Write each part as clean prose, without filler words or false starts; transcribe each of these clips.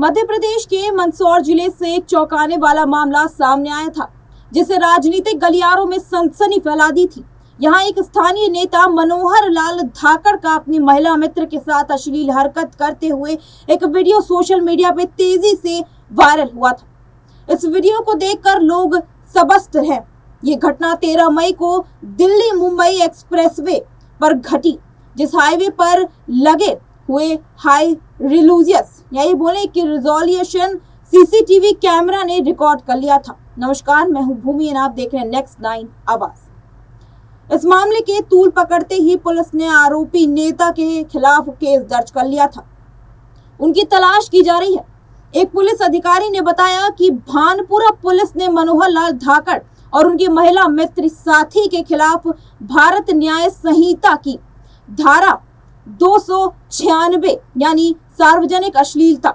मध्य प्रदेश के मंदसौर जिले से एक चौंकाने वाला मामला सामने आया था, जिसे राजनीतिक गलियारों में सनसनी फैला दी थी। यहाँ एक स्थानीय नेता मनोहर लाल धाकड़ का अपनी महिला मित्र के साथ अश्लील हरकत करते हुए एक वीडियो सोशल मीडिया पे तेजी से वायरल हुआ था। इस वीडियो को देखकर लोग सबस्त हैं। ये घटना 13 मई को दिल्ली मुंबई एक्सप्रेसवे पर घटी, जिस हाईवे पर लगे हुए हाई रिजोल्यूशन सीसीटीवी कैमरा ने रिकॉर्ड कर लिया था। नमस्कार, मैं हूं भूमि और आप देख रहे हैं नेक्स्ट 9 आवाज। इस मामले के तूल पकड़ते ही पुलिस ने आरोपी नेता के खिलाफ केस दर्ज कर लिया था। उनकी तलाश की जा रही है। एक पुलिस अधिकारी ने बताया कि भानपुरा पुलिस ने मनोहर लाल धाकड़ और उनकी महिला मित्र साथी के खिलाफ भारत न्याय संहिता की धारा 296 यानी सार्वजनिक अश्लीलता,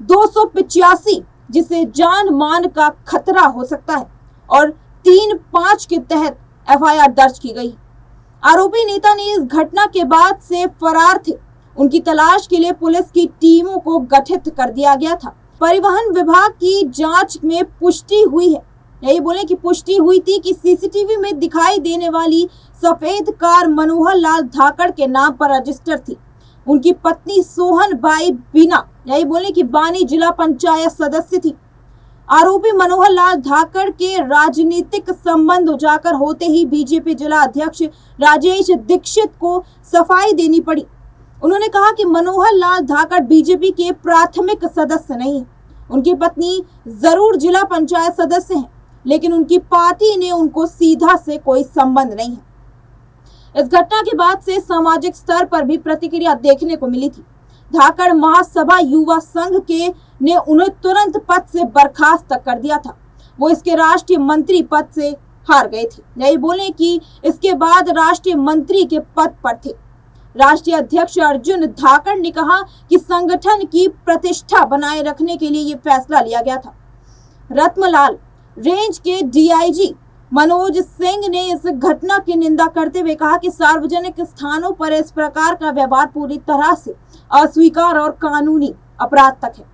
285 जिसे जान मान का खतरा हो सकता है और 3-5 के तहत एफआईआर दर्ज की गई। आरोपी नेता ने इस घटना के बाद से फरार थे। उनकी तलाश के लिए पुलिस की टीमों को गठित कर दिया गया था। परिवहन विभाग की जांच में पुष्टि हुई है, पुष्टि हुई थी कि सीसीटीवी में दिखाई देने वाली सफेद कार मनोहर लाल धाकड़ के नाम पर रजिस्टर थी। उनकी पत्नी सोहन बाई बीना बानी जिला पंचायत सदस्य थी। आरोपी मनोहर लाल धाकड़ के राजनीतिक संबंध उजागर होते ही बीजेपी जिला अध्यक्ष राजेश दीक्षित को सफाई देनी पड़ी। उन्होंने कहा कि मनोहर लाल धाकड़ बीजेपी के प्राथमिक सदस्य नहीं है। उनकी पत्नी जरूर जिला पंचायत सदस्य हैं, लेकिन उनकी पार्टी ने उनको सीधा से कोई संबंध नहीं है। इस घटना के बाद से सामाजिक स्तर पर भी प्रतिक्रिया देखने को मिली थी। धाकड़ महासभा युवा संघ ने उन्हें तुरंत पद से बर्खास्त तक कर दिया था। वो इसके राष्ट्रीय मंत्री पद से हार गए थे। कि इसके बाद राष्ट्रीय मंत्री के पद पर थे। राष्ट्रीय अध्यक्ष अर्जुन धाकड़ ने कहा कि संगठन की प्रतिष्ठा बनाए रखने के लिए ये फैसला लिया गया था। रत्नलाल रेंज के डीआईजी मनोज सिंह ने इस घटना की निंदा करते हुए कहा कि सार्वजनिक स्थानों पर इस प्रकार का व्यवहार पूरी तरह से अस्वीकार और कानूनी अपराध तक है।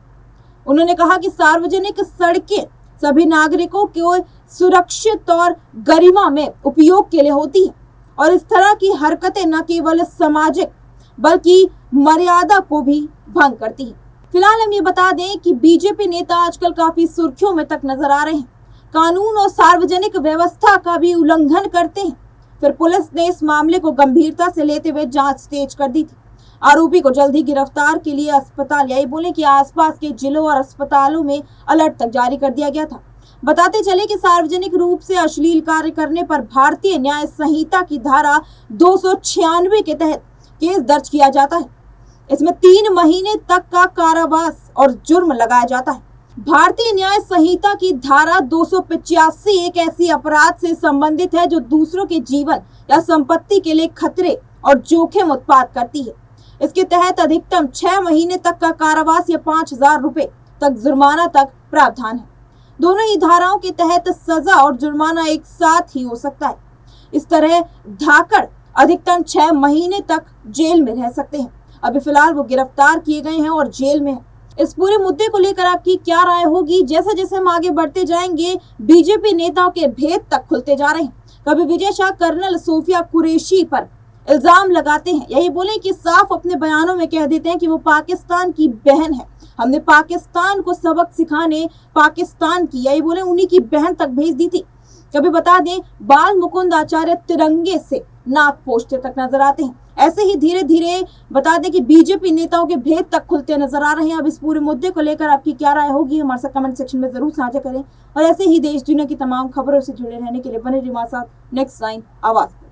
उन्होंने कहा कि सार्वजनिक सड़कें सभी नागरिकों के सुरक्षित और गरिमा में उपयोग के लिए होती है और इस तरह की हरकतें न केवल सामाजिक बल्कि मर्यादा को भी भंग करती है। फिलहाल हम ये बता दें कि बीजेपी नेता आजकल काफी सुर्खियों में तक नजर आ रहे हैं। कानून और सार्वजनिक व्यवस्था का भी उल्लंघन करते हैं। फिर पुलिस ने इस मामले को गंभीरता से लेते हुए जांच तेज कर दी थी। आरोपी को जल्द ही गिरफ्तार के लिए अस्पताल कि आसपास के जिलों और अस्पतालों में अलर्ट तक जारी कर दिया गया था। बताते चले कि सार्वजनिक रूप से अश्लील कार्य करने पर भारतीय न्याय संहिता की धारा 296 के तहत केस दर्ज किया जाता है। इसमें 3 महीने तक का कारावास और जुर्म लगाया जाता है। भारतीय न्याय संहिता की धारा 285 एक ऐसी अपराध से संबंधित है जो दूसरों के जीवन या संपत्ति के लिए खतरे और जोखिम उत्पाद करती है। इसके तहत अधिकतम 6 महीने तक का कारावास या 5,000 रुपए तक जुर्माना तक प्रावधान है। दोनों ही धाराओं के तहत सजा और जुर्माना एक साथ ही हो सकता है। इस तरह धाकड़ अधिकतम 6 महीने तक जेल में रह सकते हैं। अभी फिलहाल वो गिरफ्तार किए गए हैं और जेल में हैं। इस पूरे मुद्दे को लेकर आपकी क्या राय होगी? जैसे जैसे हम आगे बढ़ते जाएंगे, बीजेपी नेताओं के भेद तक खुलते जा रहे हैं। कभी विजय शाह कर्नल सोफिया कुरैशी पर इल्जाम लगाते हैं, कि साफ अपने बयानों में कह देते हैं कि वो पाकिस्तान की बहन है। हमने पाकिस्तान को सबक सिखाने पाकिस्तान की उन्हीं की बहन तक भेज दी थी। कभी बता दें, बाल मुकुंद आचार्य तिरंगे से नाक पोछते तक नजर आते हैं। ऐसे ही धीरे धीरे बता दें कि बीजेपी नेताओं के भेद तक खुलते नजर आ रहे हैं। अब इस पूरे मुद्दे को लेकर आपकी क्या राय होगी, हमारे साथ कमेंट सेक्शन में जरूर साझा करें और ऐसे ही देश दुनिया की तमाम खबरों से जुड़े रहने के लिए बने रहिए हमारे साथ नेक्स्ट 9 आवाज।